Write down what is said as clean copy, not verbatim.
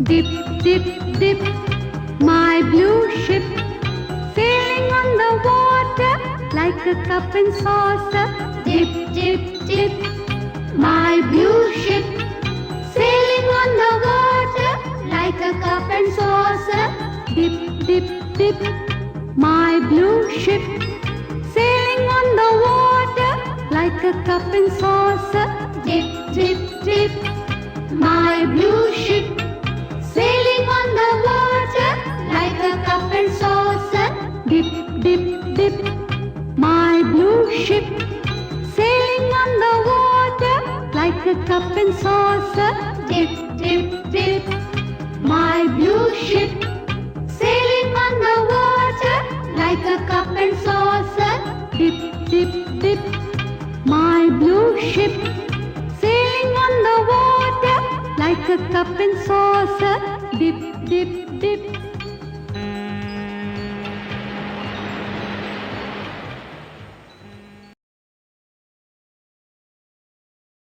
Dip, dip, dip, my blue ship, sailing on the water like a cup and saucer. Dip, dip, dip, my blue ship, sailing on the water like a cup and saucer. Dip, dip, dip, my blue ship, sailing on the water like a cup and saucer. Dip, dip, dip, my blue ship, sailing on the water like a cup and saucer. Dip, dip, dip, my blue ship, sailing on the water like a cup and saucer. Dip, dip, dip, my blue ship, sailing on the water like a cup and saucer. Dip, dip, dip, my blue ship, sailing on the water like a cup and saucer. Dip, dip, dip.